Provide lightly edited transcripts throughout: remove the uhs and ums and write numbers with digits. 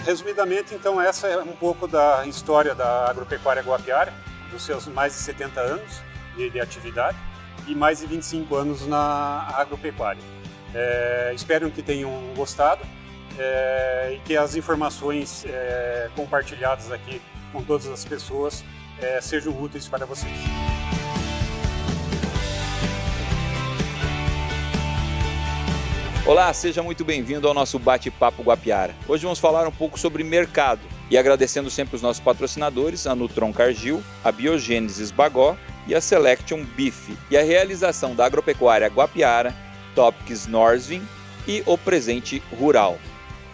resumidamente, então, essa é um pouco da história da agropecuária Guapiara, dos seus mais de 70 anos de atividade e mais de 25 anos na agropecuária. Espero que tenham gostado e que as informações compartilhadas aqui com todas as pessoas sejam úteis para vocês. Olá, seja muito bem-vindo ao nosso Bate-Papo Guapiara. Hoje vamos falar um pouco sobre mercado e agradecendo sempre os nossos patrocinadores, a Nutron Cargill, a Biogênesis Bagó e a Selection Beef e a realização da agropecuária Guapiara, Topics Norsvin e o Presente Rural.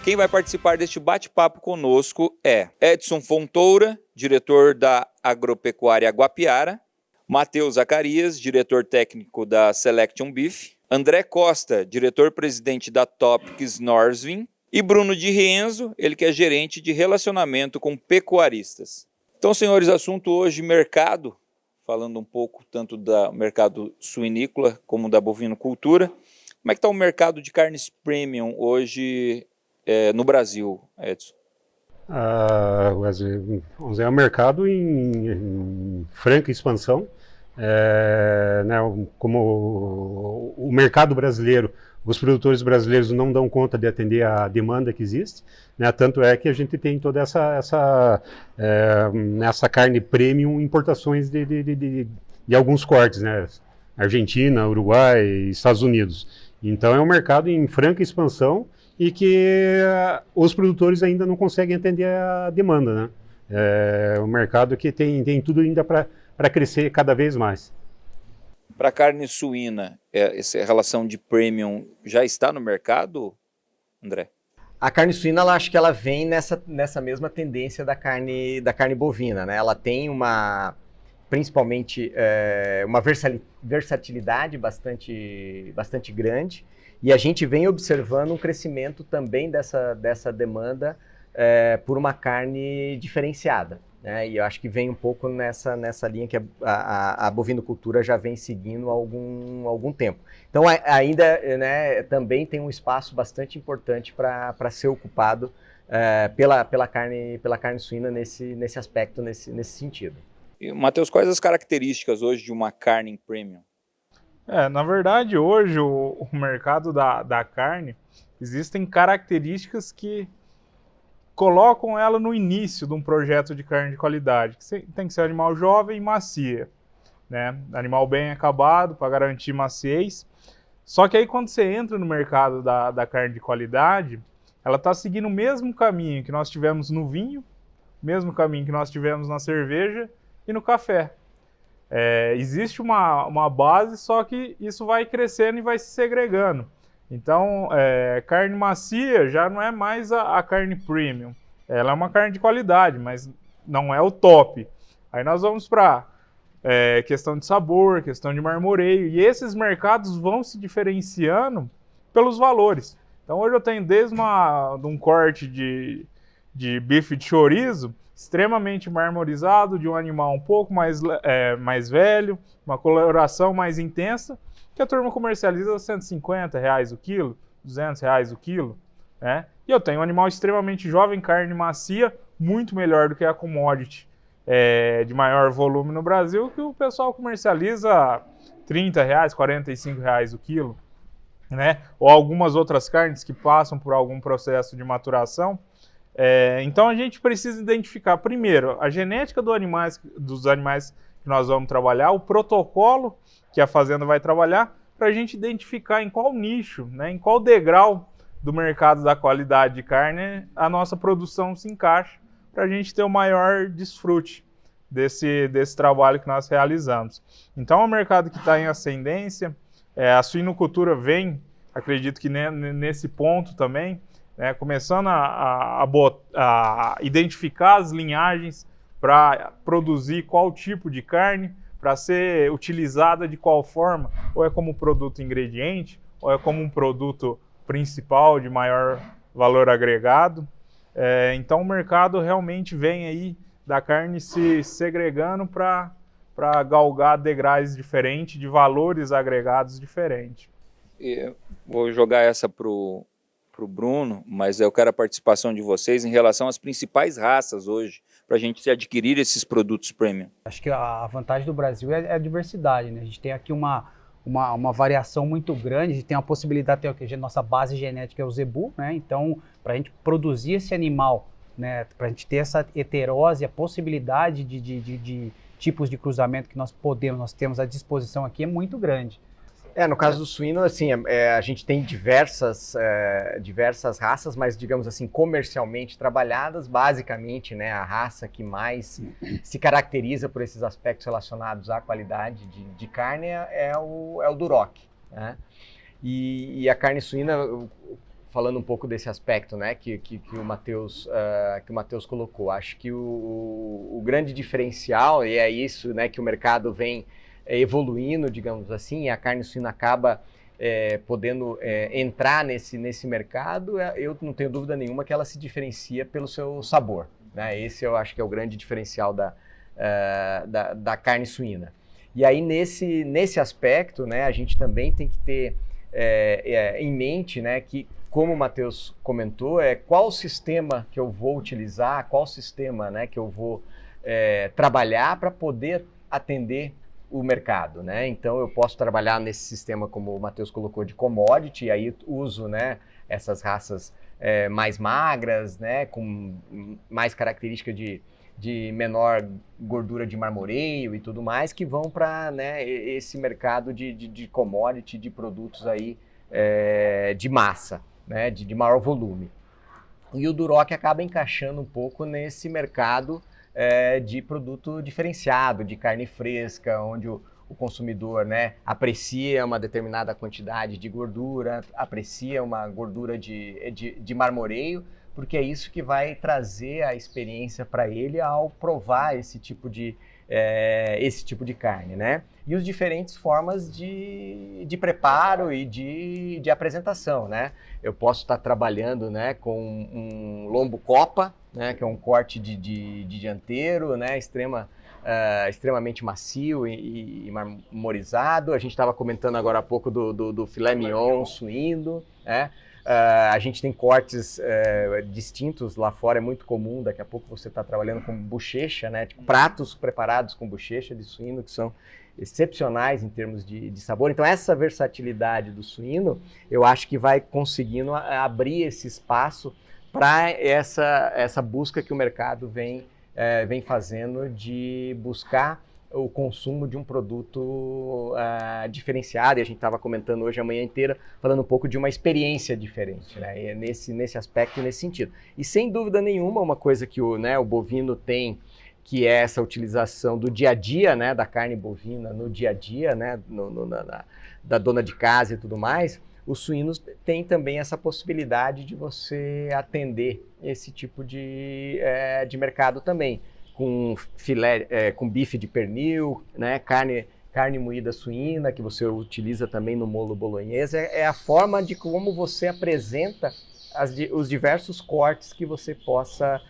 Quem vai participar deste bate-papo conosco é Edson Fontoura, diretor da agropecuária Guapiara, Matheus Zacarias, diretor técnico da Selection Beef, André Costa, diretor-presidente da Topics Norsvin, e Bruno Di Rienzo, ele que é gerente de relacionamento com pecuaristas. Então, senhores, assunto hoje mercado, falando um pouco tanto do mercado suinícola como da bovinocultura. Como é que está o mercado de carnes premium hoje no Brasil, Edson? É um mercado em franca expansão. Como o mercado brasileiro, os produtores brasileiros não dão conta de atender a demanda que existe, né? Tanto é que a gente tem toda essa carne premium, importações de alguns cortes, né? Argentina, Uruguai, Estados Unidos. Então é um mercado em franca expansão e que os produtores ainda não conseguem atender a demanda, né? É um mercado que tem tudo ainda para crescer cada vez mais. Para a carne suína, essa relação de premium já está no mercado, André? A carne suína, acho que ela vem nessa mesma tendência da carne bovina, né? Ela tem principalmente uma versatilidade bastante grande, e a gente vem observando um crescimento também dessa demanda por uma carne diferenciada. E eu acho que vem um pouco nessa linha que a bovinocultura já vem seguindo há algum tempo. Então ainda, né, também tem um espaço bastante importante para ser ocupado pela carne suína nesse aspecto, nesse sentido. E, Matheus, quais as características hoje de uma carne premium? Na verdade, hoje o mercado da carne, existem características que colocam ela no início de um projeto de carne de qualidade, que tem que ser animal jovem e macia, né? Animal bem acabado para garantir maciez. Só que aí quando você entra no mercado da carne de qualidade, ela está seguindo o mesmo caminho que nós tivemos no vinho, mesmo caminho que nós tivemos na cerveja e no café. Existe uma base, só que isso vai crescendo e vai se segregando. Então, carne macia já não é mais a carne premium. Ela é uma carne de qualidade, mas não é o top. Aí nós vamos para questão de sabor, questão de marmoreio. E esses mercados vão se diferenciando pelos valores. Então, hoje eu tenho desde um corte de bife de chorizo, extremamente marmorizado, de um animal um pouco mais velho, uma coloração mais intensa, que a turma comercializa R$150 o quilo, R$200 o quilo, né? E eu tenho um animal extremamente jovem, carne macia, muito melhor do que a commodity de maior volume no Brasil, que o pessoal comercializa R$30, R$45 o quilo, né? Ou algumas outras carnes que passam por algum processo de maturação. Então a gente precisa identificar, primeiro, a genética dos animais que nós vamos trabalhar, o protocolo que a fazenda vai trabalhar, para a gente identificar em qual nicho, né, em qual degrau do mercado da qualidade de carne a nossa produção se encaixa, para a gente ter o maior desfrute desse trabalho que nós realizamos. Então é um mercado que está em ascendência, a suinocultura vem, acredito que nesse ponto também, começando a identificar as linhagens para produzir qual tipo de carne, para ser utilizada de qual forma, ou é como produto ingrediente, ou é como um produto principal de maior valor agregado. Então o mercado realmente vem aí da carne se segregando para galgar degraus diferentes, de valores agregados diferentes. Vou jogar essa para o para o Bruno, mas eu quero a participação de vocês em relação às principais raças hoje, para a gente adquirir esses produtos premium. Acho que a vantagem do Brasil é a diversidade, né? A gente tem aqui uma variação muito grande, a gente tem a possibilidade de ter a nossa base genética é o zebu, né? Então, para a gente produzir esse animal, né? Para a gente ter essa heterose, a possibilidade de tipos de cruzamento que nós temos à disposição aqui é muito grande. No caso do suíno, assim, a gente tem diversas raças, mas, digamos assim, comercialmente trabalhadas, basicamente, né, a raça que mais se caracteriza por esses aspectos relacionados à qualidade de carne é o Duroc, né? E a carne suína, falando um pouco desse aspecto, né, que o Matheus colocou, acho que o grande diferencial, e é isso, né, que o mercado vem evoluindo, digamos assim, e a carne suína acaba podendo entrar nesse mercado, eu não tenho dúvida nenhuma que ela se diferencia pelo seu sabor, né? Esse eu acho que é o grande diferencial da carne suína. E aí, nesse aspecto, né, a gente também tem que ter em mente, né, que, como o Matheus comentou, qual o sistema que eu vou utilizar, qual o sistema, né, que eu vou trabalhar para poder atender o mercado, né? Então eu posso trabalhar nesse sistema, como o Matheus colocou, de commodity, e aí uso, né, essas raças mais magras, né, com mais característica de menor gordura de marmoreio e tudo mais, que vão para, né, esse mercado de commodity, de produtos aí de massa, né, de maior volume. E o Duroc acaba encaixando um pouco nesse mercado de produto diferenciado, de carne fresca, onde o consumidor, né, aprecia uma determinada quantidade de gordura, aprecia uma gordura de marmoreio, porque é isso que vai trazer a experiência para ele ao provar esse tipo de carne, né? E as diferentes formas de preparo e de apresentação, né? Eu posso estar trabalhando, né, com um lombo copa, né, que é um corte de dianteiro, né, extremamente macio e marmorizado. A gente estava comentando agora há pouco do filé mignon suíno, né? A gente tem cortes distintos lá fora, é muito comum, daqui a pouco você está trabalhando com bochecha, né? Tipo, pratos preparados com bochecha de suíno, que são excepcionais em termos de sabor. Então essa versatilidade do suíno, eu acho que vai conseguindo abrir esse espaço para essa busca que o mercado vem fazendo de buscar o consumo de um produto diferenciado, e a gente estava comentando hoje a manhã inteira, falando um pouco de uma experiência diferente, né? E nesse aspecto e nesse sentido. E sem dúvida nenhuma, uma coisa que o bovino tem, que é essa utilização do dia a dia, né, da carne bovina no dia a dia, né, da dona de casa e tudo mais, os suínos têm também essa possibilidade de você atender esse tipo de mercado também, com filé, com bife de pernil, né, carne moída suína, que você utiliza também no molho bolonhesa. É a forma de como você apresenta os diversos cortes que você possa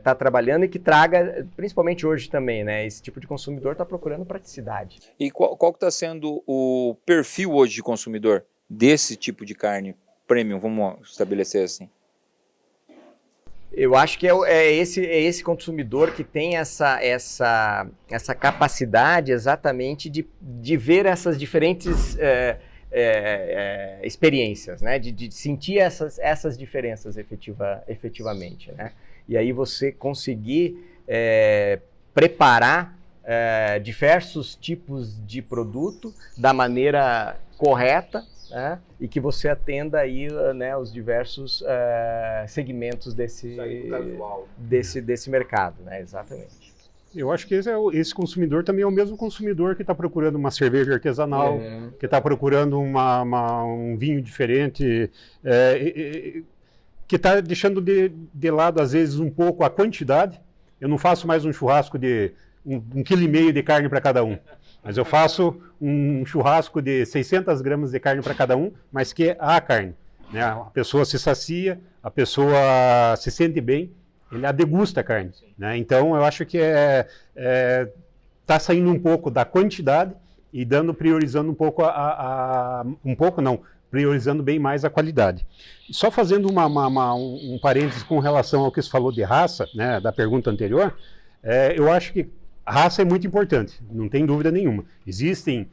tá trabalhando e que traga, principalmente hoje também, né? Esse tipo de consumidor está procurando praticidade. E qual que está sendo o perfil hoje de consumidor desse tipo de carne premium? Vamos estabelecer assim. Eu acho que é esse consumidor que tem essa capacidade exatamente de ver essas diferentes experiências, né? De sentir essas diferenças efetivamente, né? E aí você conseguir preparar diversos tipos de produto da maneira correta, né? E que você atenda aí, né, os diversos segmentos desse mercado, né? Exatamente. Eu acho que esse consumidor também é o mesmo consumidor que está procurando uma cerveja artesanal, que está procurando um vinho diferente, que está deixando de lado, às vezes, um pouco a quantidade. Eu não faço mais um churrasco de 1,5 kg de carne para cada um, mas eu faço um churrasco de 600 gramas de carne para cada um, mas que é a carne, né? A pessoa se sacia, a pessoa se sente bem, ele degusta a carne, né? Então eu acho que está saindo um pouco da quantidade e priorizando um pouco priorizando bem mais a qualidade. Só fazendo um parênteses com relação ao que você falou de raça, né, da pergunta anterior, eu acho que raça é muito importante, não tem dúvida nenhuma. Existem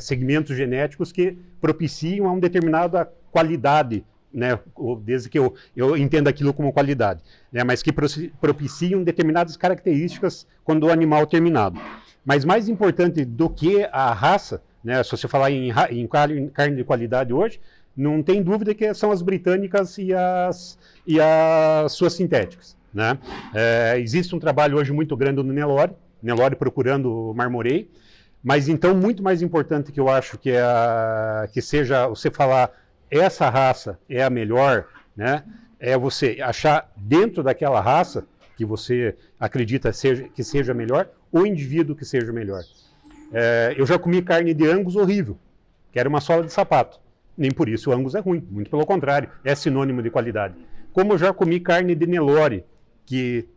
segmentos genéticos que propiciam a uma determinada qualidade, né, desde que eu entenda aquilo como qualidade, né, mas que propiciam determinadas características quando o animal é terminado. Mas mais importante do que a raça, né, se você falar em carne de qualidade hoje, não tem dúvida que são as britânicas e as suas sintéticas, né? Existe um trabalho hoje muito grande no Nelore procurando o marmoreio, mas então muito mais importante que eu acho que seja você falar essa raça é a melhor, né? É você achar dentro daquela raça que você acredita que seja melhor, o indivíduo que seja melhor. Eu já comi carne de Angus horrível, que era uma sola de sapato. Nem por isso o Angus é ruim, muito pelo contrário, é sinônimo de qualidade. Como eu já comi carne de Nelore, que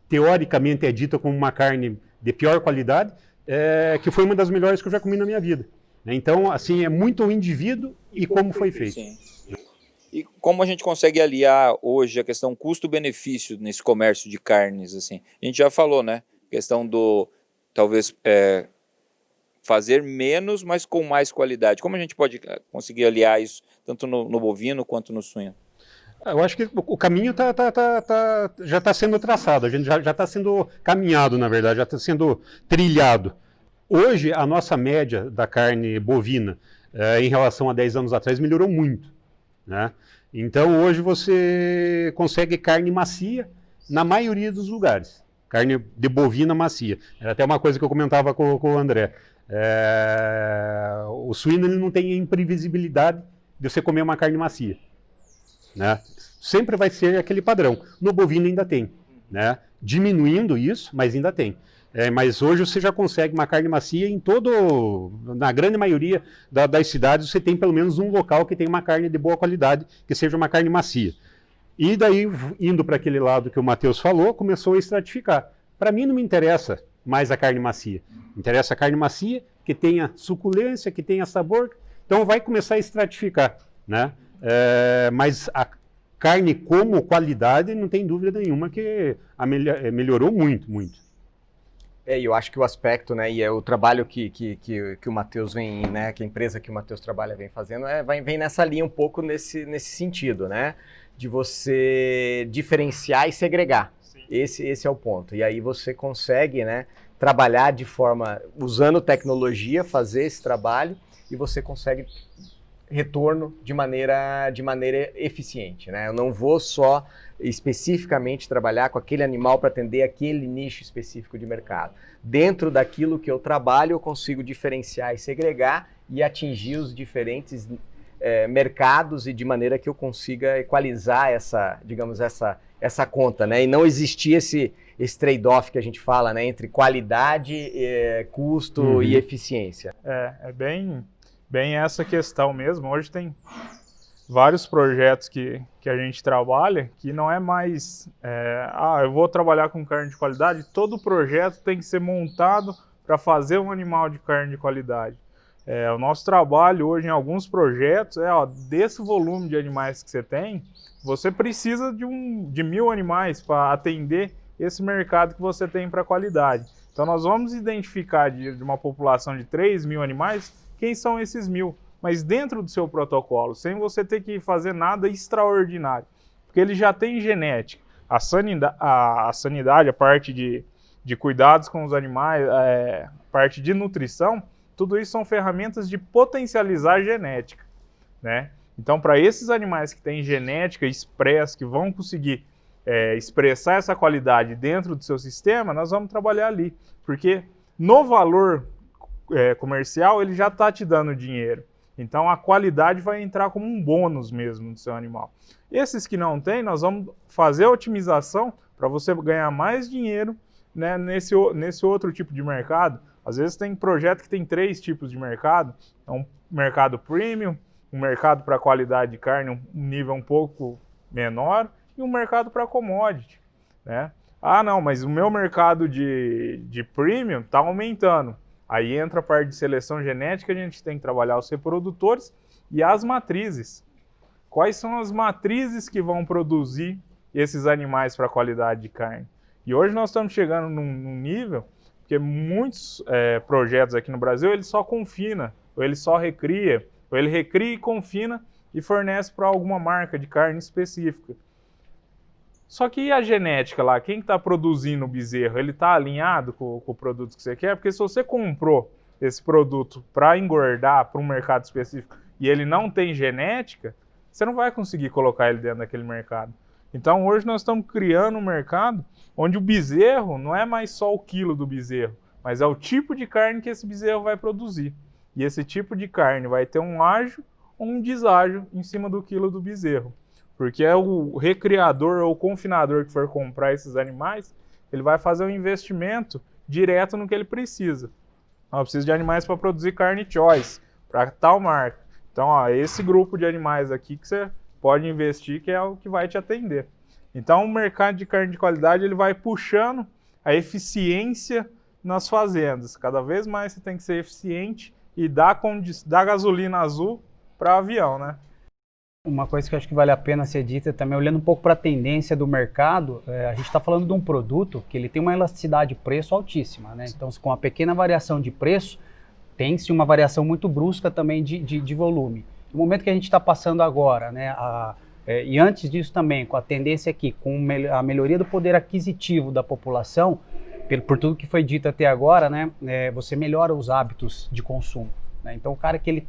teoricamente é dita como uma carne de pior qualidade, que foi uma das melhores que eu já comi na minha vida. Então, assim, é muito o indivíduo e como foi feito. Sim. E como a gente consegue aliar hoje a questão custo-benefício nesse comércio de carnes, assim? A gente já falou, né? Questão do, talvez, fazer menos, mas com mais qualidade. Como a gente pode conseguir aliar isso, tanto no bovino quanto no suíno? Eu acho que o caminho já está sendo traçado, a gente já está sendo caminhado, na verdade, já está sendo trilhado. Hoje, a nossa média da carne bovina, em relação a 10 anos atrás, melhorou muito, né? Então, hoje você consegue carne macia na maioria dos lugares. Carne de bovina macia. Era até uma coisa que eu comentava com o André. O suíno ele não tem a imprevisibilidade de você comer uma carne macia, né? Sempre vai ser aquele padrão. No bovino ainda tem, né? Diminuindo isso, mas ainda tem. Mas hoje você já consegue uma carne macia na grande maioria das cidades você tem pelo menos um local que tem uma carne de boa qualidade, que seja uma carne macia. E daí, indo para aquele lado que o Matheus falou, começou a estratificar. Para mim não me interessa mais a carne macia. Me interessa a carne macia, que tenha suculência, que tenha sabor. Então vai começar a estratificar, né? Mas a carne como qualidade, não tem dúvida nenhuma que melhorou muito, muito. Eu acho que o aspecto, né, e o trabalho que o Matheus vem, né, que a empresa que o Matheus trabalha vem fazendo, vem nessa linha um pouco nesse sentido, né, de você diferenciar e segregar. Esse é o ponto. E aí você consegue, né, trabalhar de forma, usando tecnologia, fazer esse trabalho e você consegue retorno de maneira eficiente, né? Eu não vou só especificamente trabalhar com aquele animal para atender aquele nicho específico de mercado. Dentro daquilo que eu trabalho, eu consigo diferenciar e segregar e atingir os diferentes mercados e de maneira que eu consiga equalizar essa conta, né? E não existir esse trade-off que a gente fala, né? Entre qualidade, custo e eficiência. É bem essa questão mesmo. Hoje tem vários projetos que a gente trabalha que não é mais, eu vou trabalhar com carne de qualidade, todo projeto tem que ser montado para fazer um animal de carne de qualidade. O nosso trabalho hoje em alguns projetos desse volume de animais que você tem, você precisa de 1.000 animais para atender esse mercado que você tem para qualidade. Então nós vamos identificar de uma população de 3.000 animais, quem são esses 1.000? Mas dentro do seu protocolo, sem você ter que fazer nada extraordinário, porque ele já tem genética. A sanidade, a parte de cuidados com os animais, a parte de nutrição, tudo isso são ferramentas de potencializar a genética, né? Então, para esses animais que têm genética expressa, que vão conseguir expressar essa qualidade dentro do seu sistema, nós vamos trabalhar ali, porque no valor comercial ele já está te dando dinheiro. Então a qualidade vai entrar como um bônus mesmo no seu animal. Esses que não tem, nós vamos fazer a otimização para você ganhar mais dinheiro, né, nesse outro tipo de mercado. Às vezes tem projeto que tem 3 tipos de mercado. Um mercado premium, um mercado para qualidade de carne, um nível um pouco menor, e um mercado para commodity, né? Não, mas o meu mercado de premium está aumentando. Aí entra a parte de seleção genética, a gente tem que trabalhar os reprodutores e as matrizes. Quais são as matrizes que vão produzir esses animais para a qualidade de carne? E hoje nós estamos chegando num nível que muitos projetos aqui no Brasil, ele só confina, ou ele só recria, ou ele recria e confina e fornece para alguma marca de carne específica. Só que e a genética lá? Quem está produzindo o bezerro, ele está alinhado com o produto que você quer? Porque se você comprou esse produto para engordar para um mercado específico e ele não tem genética, você não vai conseguir colocar ele dentro daquele mercado. Então hoje nós estamos criando um mercado onde o bezerro não é mais só o quilo do bezerro, mas é o tipo de carne que esse bezerro vai produzir. E esse tipo de carne vai ter um ágio ou um deságio em cima do quilo do bezerro. Porque é o recriador ou o confinador que for comprar esses animais, ele vai fazer um investimento direto no que ele precisa. Eu preciso de animais para produzir carne choice, para tal marca. Então, ó, esse grupo de animais aqui que você pode investir, que é o que vai te atender. Então, o mercado de carne de qualidade, ele vai puxando a eficiência nas fazendas. Cada vez mais você tem que ser eficiente e dar gasolina azul para avião, né? Uma coisa que eu acho que vale a pena ser dita também, olhando um pouco para a tendência do mercado, a gente está falando de um produto que ele tem uma elasticidade de preço altíssima, né? Então, com a pequena variação de preço, tem-se uma variação muito brusca também de volume. No momento que a gente está passando agora, né, e antes disso também, com a tendência aqui, com a melhoria do poder aquisitivo da população, por tudo que foi dito até agora, né, você melhora os hábitos de consumo, né? Então, o cara que ele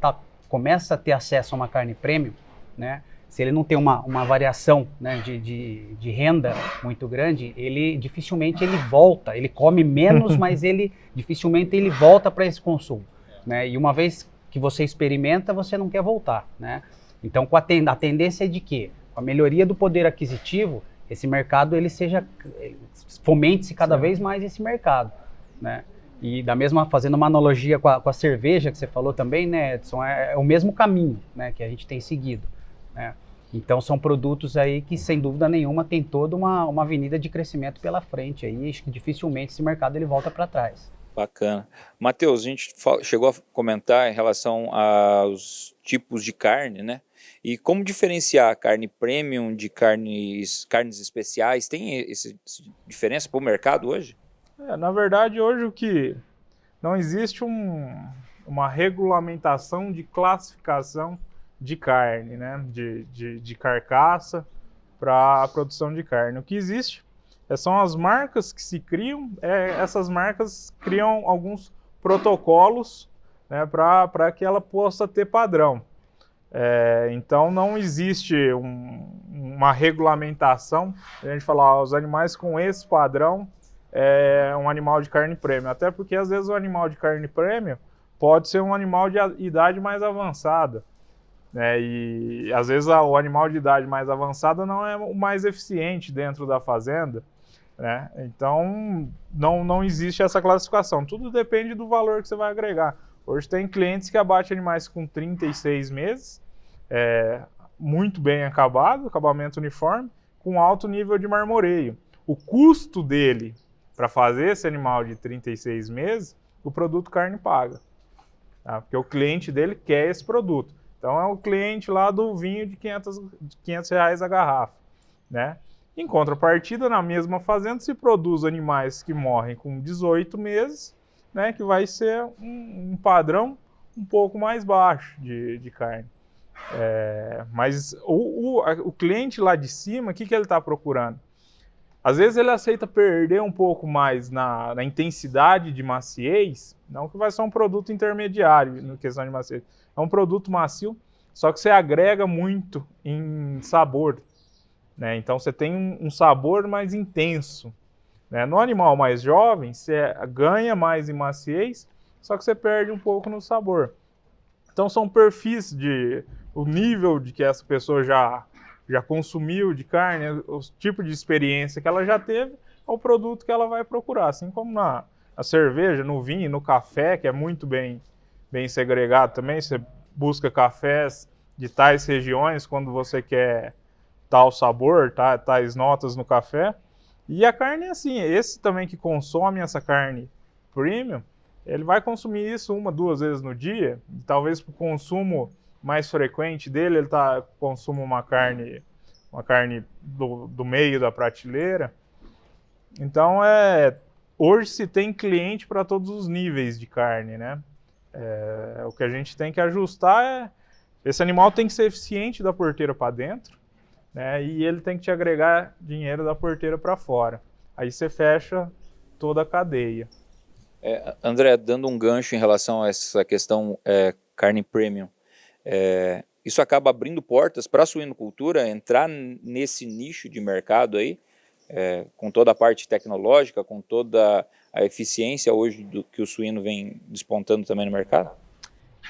começa a ter acesso a uma carne premium, né, se ele não tem uma variação, né, de renda muito grande, ele dificilmente ele volta, ele come menos, mas dificilmente ele volta para esse consumo, né? E uma vez que você experimenta, você não quer voltar, né? Então, a tendência é de que, com a melhoria do poder aquisitivo, esse mercado fomente-se cada vez mais esse mercado, né? E fazendo uma analogia com a cerveja que você falou também, né, Edson, é o mesmo caminho, né, que a gente tem seguido, né? Então são produtos aí que, sem dúvida nenhuma, tem toda uma avenida de crescimento pela frente aí, acho que dificilmente esse mercado ele volta para trás. Bacana. Matheus, a gente chegou a comentar em relação aos tipos de carne, né? E como diferenciar a carne premium de carnes especiais? Tem essa diferença para o mercado hoje? Na verdade, hoje não existe uma regulamentação de classificação de carne, né? De carcaça para a produção de carne. O que existe são as marcas que se criam, essas marcas criam alguns protocolos, né, para que ela possa ter padrão. Então não existe uma regulamentação, a gente fala, os animais com esse padrão é um animal de carne premium, até porque às vezes o animal de carne premium pode ser um animal de idade mais avançada, né? E às vezes o animal de idade mais avançada não é o mais eficiente dentro da fazenda, né? Então não existe essa classificação, tudo depende do valor que você vai agregar. Hoje tem clientes que abatem animais com 36 meses, muito bem acabamento uniforme, com alto nível de marmoreio. O custo dele para fazer esse animal de 36 meses, o produto carne paga, tá? Porque o cliente dele quer esse produto. Então é o cliente lá do vinho de 500 reais a garrafa, né? Em contrapartida, na mesma fazenda se produz animais que morrem com 18 meses, né, que vai ser um padrão um pouco mais baixo de carne. Mas o cliente lá de cima, o que ele está procurando? Às vezes ele aceita perder um pouco mais na intensidade de maciez, não que vai ser um produto intermediário na questão de maciez. É um produto macio, só que você agrega muito em sabor, né? Então você tem um sabor mais intenso, né? No animal mais jovem, você ganha mais em maciez, só que você perde um pouco no sabor. Então são perfis o nível de que essa pessoa já consumiu de carne, o tipo de experiência que ela já teve, é o produto que ela vai procurar. Assim como na cerveja, no vinho, no café, que é muito bem segregado também, você busca cafés de tais regiões quando você quer tal sabor, tais notas no café. E a carne é assim, esse também que consome essa carne premium, ele vai consumir isso 1, 2 vezes no dia, talvez para o consumo mais frequente dele, ele consuma uma carne do meio da prateleira. Então, hoje se tem cliente para todos os níveis de carne, né? O que a gente tem que ajustar esse animal tem que ser eficiente da porteira para dentro, né? E ele tem que te agregar dinheiro da porteira para fora. Aí você fecha toda a cadeia. André, dando um gancho em relação a essa questão carne premium, isso acaba abrindo portas para a suinocultura entrar nesse nicho de mercado aí, com toda a parte tecnológica, com toda a eficiência hoje que o suíno vem despontando também no mercado?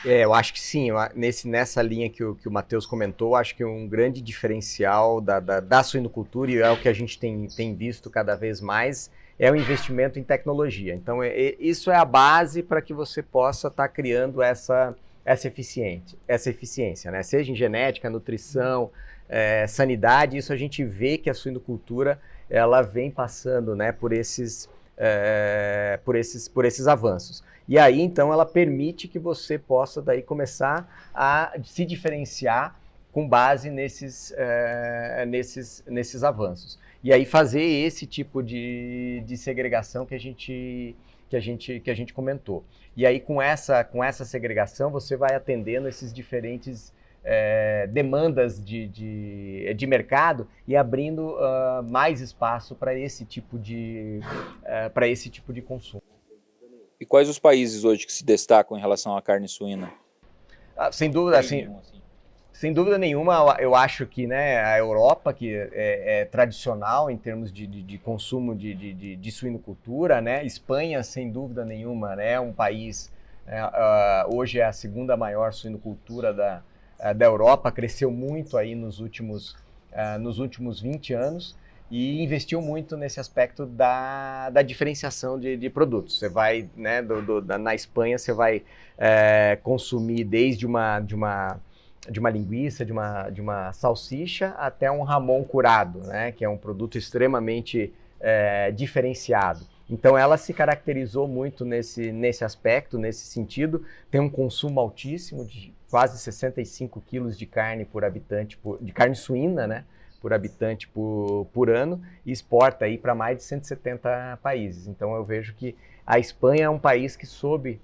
Eu acho que sim, nessa linha que o Matheus comentou, acho que um grande diferencial da suinocultura, e é o que a gente tem visto cada vez mais, é o investimento em tecnologia. Então, isso é a base para que você possa estar criando essa eficiência, né? Seja em genética, nutrição, sanidade, isso a gente vê que a suinocultura ela vem passando, né, por esses avanços. E aí, então, ela permite que você possa daí começar a se diferenciar com base nesses avanços. E aí fazer esse tipo de segregação que a gente comentou. E aí, com essa segregação, você vai atendendo esses diferentes demandas de mercado e abrindo mais espaço para esse tipo de consumo. E quais os países hoje que se destacam em relação à carne suína? Sem dúvida, sem dúvida nenhuma, eu acho que, né, a Europa, que é tradicional em termos de consumo de suinocultura, né? Espanha, sem dúvida nenhuma, né, é um país, hoje é a segunda maior suinocultura da Europa, cresceu muito aí nos últimos 20 anos e investiu muito nesse aspecto da diferenciação de produtos. Você vai, né, na Espanha, você vai consumir desde uma linguiça, de uma salsicha, até um Ramon curado, né, que é um produto extremamente diferenciado. Então, ela se caracterizou muito nesse aspecto, nesse sentido. Tem um consumo altíssimo de quase 65 quilos de carne por habitante, de carne suína, né, por habitante por ano, e exporta aí para mais de 170 países. Então, eu vejo que a Espanha é um país que soube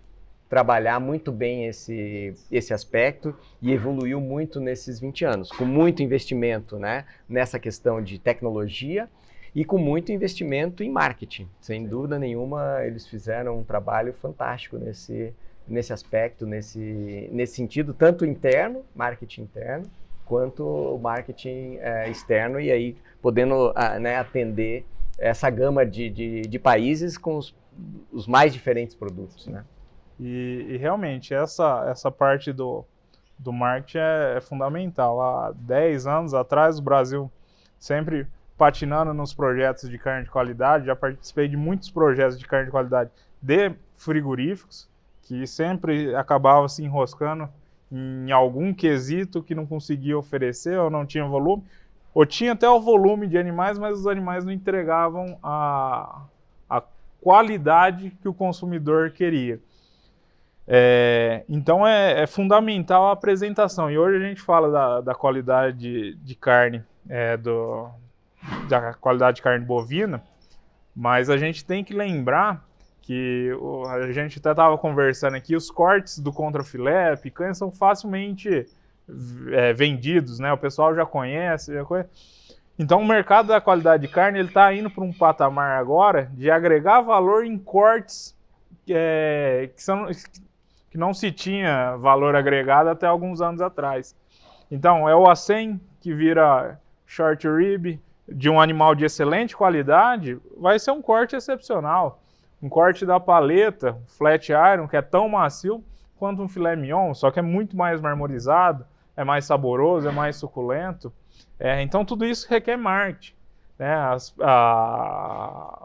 trabalhar muito bem esse aspecto e evoluiu muito nesses 20 anos, com muito investimento, né, nessa questão de tecnologia e com muito investimento em marketing. Sem dúvida nenhuma, eles fizeram um trabalho fantástico nesse aspecto, nesse sentido, tanto interno, marketing interno, quanto o marketing externo, e aí podendo né, atender essa gama de países com os mais diferentes produtos, né? E realmente, essa parte do marketing é fundamental. Há 10 anos atrás, o Brasil sempre patinando nos projetos de carne de qualidade. Já participei de muitos projetos de carne de qualidade de frigoríficos, que sempre acabava se enroscando em algum quesito que não conseguia oferecer ou não tinha volume. Ou tinha até o volume de animais, mas os animais não entregavam a qualidade que o consumidor queria. Então é fundamental a apresentação. E hoje a gente fala da qualidade de carne, da qualidade de carne bovina, mas a gente tem que lembrar que a gente até estava conversando aqui, os cortes do contrafilé, picanha, são facilmente vendidos, né? O pessoal já conhece. Então o mercado da qualidade de carne está indo para um patamar agora de agregar valor em cortes que não se tinha valor agregado até alguns anos atrás. Então, é o acém que vira short rib de um animal de excelente qualidade, vai ser um corte excepcional. Um corte da paleta, flat iron, que é tão macio quanto um filé mignon, só que é muito mais marmorizado, é mais saboroso, é mais suculento. Então, tudo isso requer marketing, né?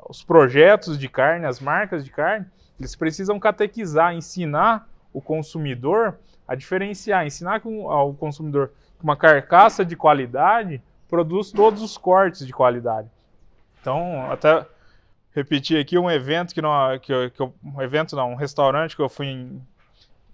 Os projetos de carne, as marcas de carne, eles precisam catequizar, ensinar o consumidor a diferenciar, ensinar ao consumidor que uma carcaça de qualidade produz todos os cortes de qualidade. Então, até repetir aqui um evento um restaurante que eu fui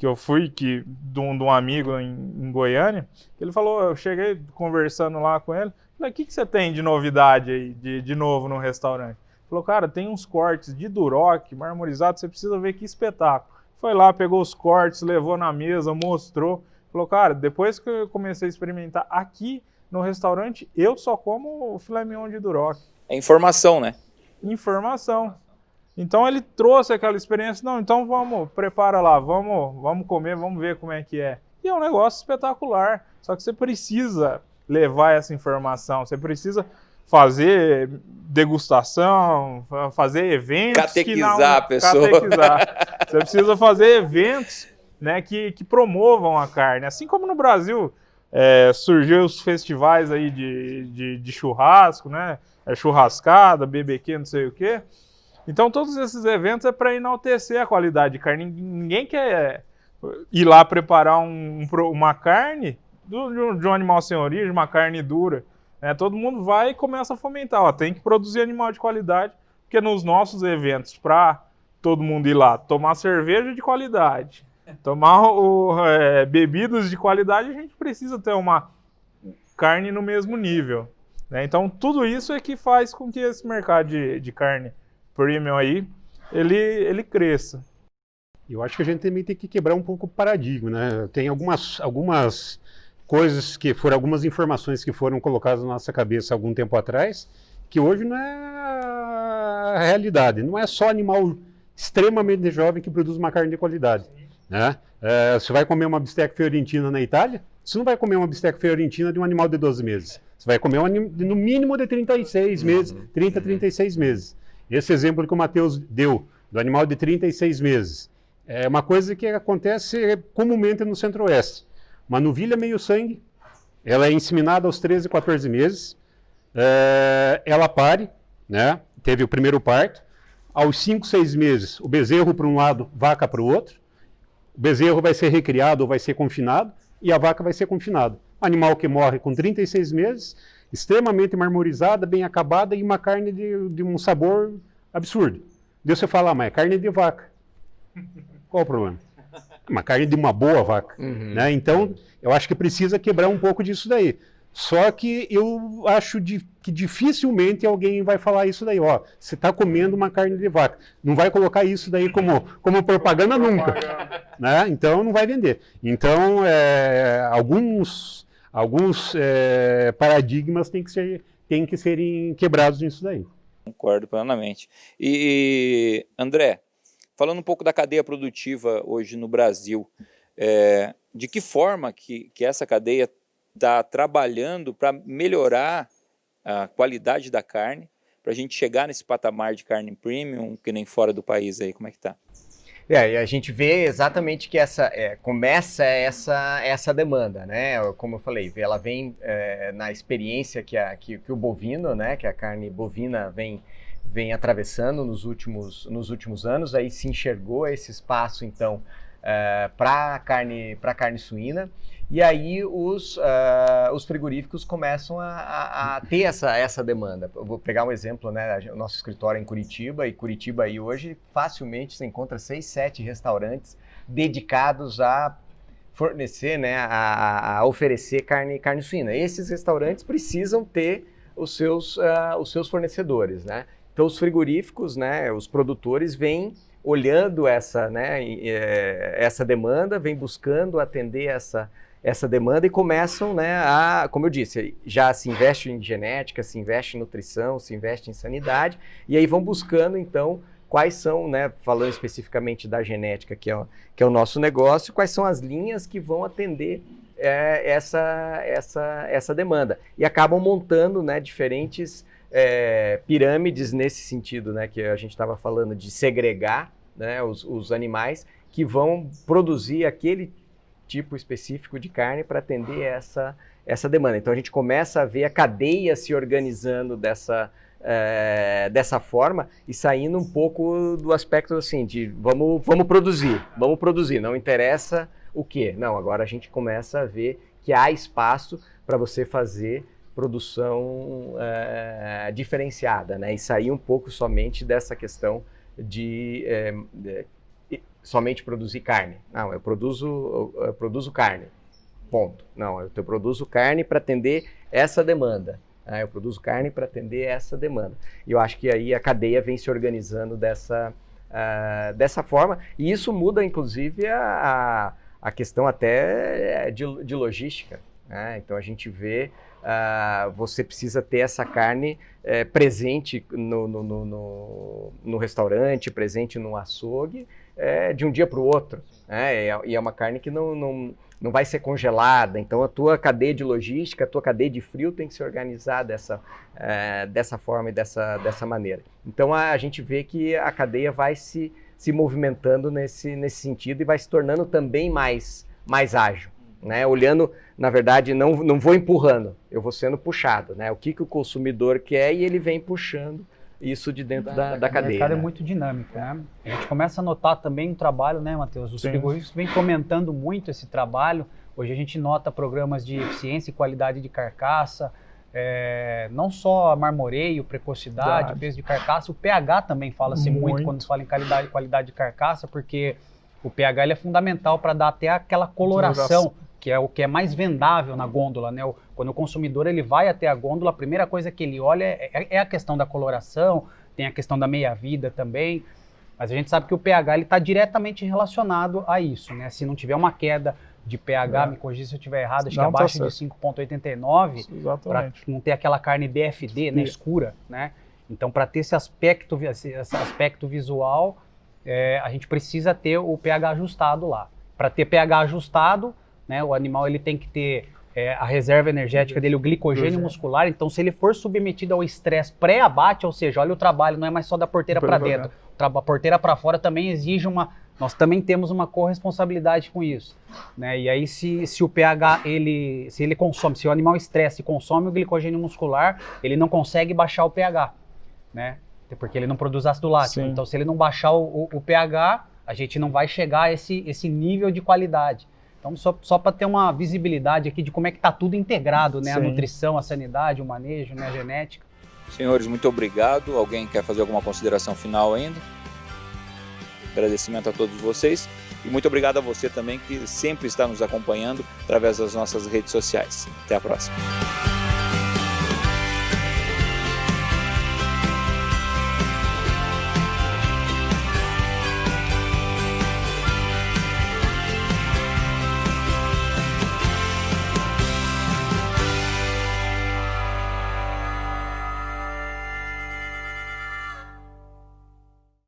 que eu fui de um amigo em Goiânia, ele falou, eu cheguei conversando lá com ele, falei, o que você tem de novidade aí, de novo no restaurante? Ele falou, cara, tem uns cortes de duroc marmorizado, você precisa ver que espetáculo. Foi lá, pegou os cortes, levou na mesa, mostrou, falou, cara, depois que eu comecei a experimentar aqui no restaurante, eu só como o filé mignon de duroc. É informação, né? Informação. Então ele trouxe aquela experiência, não, então vamos, prepara lá, vamos comer, vamos ver como é que é. E é um negócio espetacular, só que você precisa levar essa informação, você precisa fazer degustação, fazer eventos. Catequizar a pessoa. Catequizar. Você precisa fazer eventos, né, que promovam a carne. Assim como no Brasil surgiu os festivais aí de churrasco, né, churrascada, BBQ, não sei o quê. Então todos esses eventos é para enaltecer a qualidade de carne. Ninguém quer ir lá preparar uma carne de um animal sem origem, uma carne dura. Todo mundo vai e começa a fomentar. Ó, tem que produzir animal de qualidade, porque nos nossos eventos, para todo mundo ir lá tomar cerveja de qualidade, tomar bebidas de qualidade, a gente precisa ter uma carne no mesmo nível. Né? Então tudo isso é que faz com que esse mercado de carne premium aí, ele cresça. Eu acho que a gente também tem que quebrar um pouco o paradigma, né? Tem algumas coisas que foram, algumas informações que foram colocadas na nossa cabeça há algum tempo atrás, que hoje não é a realidade. Não é só animal extremamente jovem que produz uma carne de qualidade. Né? Você vai comer uma bisteca fiorentina na Itália, você não vai comer uma bisteca fiorentina de um animal de 12 meses. Você vai comer no mínimo de 36 meses, 30, 36 meses. Esse exemplo que o Matheus deu, do animal de 36 meses, é uma coisa que acontece comumente no Centro-Oeste. Uma novilha meio sangue, ela é inseminada aos 13, 14 meses, ela pare, né? Teve o primeiro parto, aos 5, 6 meses, o bezerro para um lado, vaca para o outro, o bezerro vai ser recriado ou vai ser confinado, e a vaca vai ser confinada. Animal que morre com 36 meses, extremamente marmorizada, bem acabada e uma carne de um sabor absurdo. Daí você fala, mas é carne de vaca. Qual o problema? Uma carne de uma boa vaca. Né? Então, eu acho que precisa quebrar um pouco disso daí. Só que eu acho que dificilmente alguém vai falar isso daí. Ó, você está comendo uma carne de vaca. Não vai colocar isso daí como propaganda nunca. Né? Então, não vai vender. Então, alguns paradigmas têm que serem quebrados nisso daí. Concordo plenamente. E André, falando um pouco da cadeia produtiva hoje no Brasil, de que forma que essa cadeia está trabalhando para melhorar a qualidade da carne, para a gente chegar nesse patamar de carne premium, que nem fora do país aí, como é que está? E a gente vê exatamente que começa essa demanda, né? Como eu falei, ela vem na experiência que o bovino, né? Que a carne bovina vem atravessando nos últimos anos, aí se enxergou esse espaço, então, para a carne suína, e aí os frigoríficos começam a ter essa demanda. Eu vou pegar um exemplo, né? O nosso escritório é em Curitiba, e Curitiba aí hoje facilmente você encontra 6, 7 restaurantes dedicados a fornecer, né? A oferecer carne suína. Esses restaurantes precisam ter os seus fornecedores, né? Então os frigoríficos, né? Os produtores vêm olhando essa demanda, vêm buscando atender essa demanda e começam, né, como eu disse, já se investe em genética, se investe em nutrição, se investe em sanidade, e aí vão buscando, então, quais são, né, falando especificamente da genética, que é o nosso negócio, quais são as linhas que vão atender essa demanda. E acabam montando, né, diferentes pirâmides nesse sentido, né, que a gente estava falando de segregar, né, os animais que vão produzir aquele tipo específico de carne para atender essa demanda. Então a gente começa a ver a cadeia se organizando dessa forma e saindo um pouco do aspecto assim de vamos produzir, não interessa o quê. Não, agora a gente começa a ver que há espaço para você fazer produção diferenciada, né? E sair um pouco somente dessa questão de somente produzir carne. Não, eu produzo carne. Ponto. Não, eu produzo carne para atender essa demanda. Eu produzo carne para atender essa demanda. E eu acho que aí a cadeia vem se organizando dessa forma. E isso muda, inclusive, a questão até de logística. Então a gente vê, você precisa ter essa carne presente no restaurante, presente no açougue, de um dia para o outro. E é uma carne que não vai ser congelada, então a tua cadeia de logística, a tua cadeia de frio tem que se organizar dessa forma e dessa maneira. Então a gente vê que a cadeia vai se movimentando nesse sentido e vai se tornando também mais ágil. Olhando, na verdade, não vou empurrando, eu vou sendo puxado. O que o consumidor quer e ele vem puxando isso de dentro da cadeia. O mercado é muito dinâmico, né? A gente começa a notar também um trabalho, né, Matheus? Os frigoríficos vêm fomentando muito esse trabalho. Hoje a gente nota programas de eficiência e qualidade de carcaça, não só marmoreio, precocidade, peso de carcaça, o pH também fala-se muito quando se fala em qualidade de carcaça, porque o pH ele é fundamental para dar até aquela coloração, que é o que é mais vendável na gôndola, né? Quando o consumidor ele vai até a gôndola, a primeira coisa que ele olha é a questão da coloração, tem a questão da meia-vida também, mas a gente sabe que o pH está diretamente relacionado a isso, né? Se não tiver uma queda de pH, me corrija se eu estiver errado, acho que abaixo de 5,89, para não ter aquela carne BFD, né, escura, né? Então, para ter esse aspecto visual, a gente precisa ter o pH ajustado lá. Para ter pH ajustado, né, o animal ele tem que ter a reserva energética dele, o glicogênio muscular. Então, se ele for submetido ao estresse pré-abate, ou seja, olha o trabalho, não é mais só da porteira para dentro, a porteira para fora também exige nós também temos uma corresponsabilidade com isso, né? E aí se o pH se ele consome, se o animal estressa e consome o glicogênio muscular, ele não consegue baixar o pH, né? Porque ele não produz ácido lático. Então, se ele não baixar o pH, a gente não vai chegar a esse nível de qualidade. Então, só para ter uma visibilidade aqui de como é que está tudo integrado, né? A nutrição, a sanidade, o manejo, né? A genética. Senhores, muito obrigado. Alguém quer fazer alguma consideração final ainda? Agradecimento a todos vocês. E muito obrigado a você também que sempre está nos acompanhando através das nossas redes sociais. Até a próxima.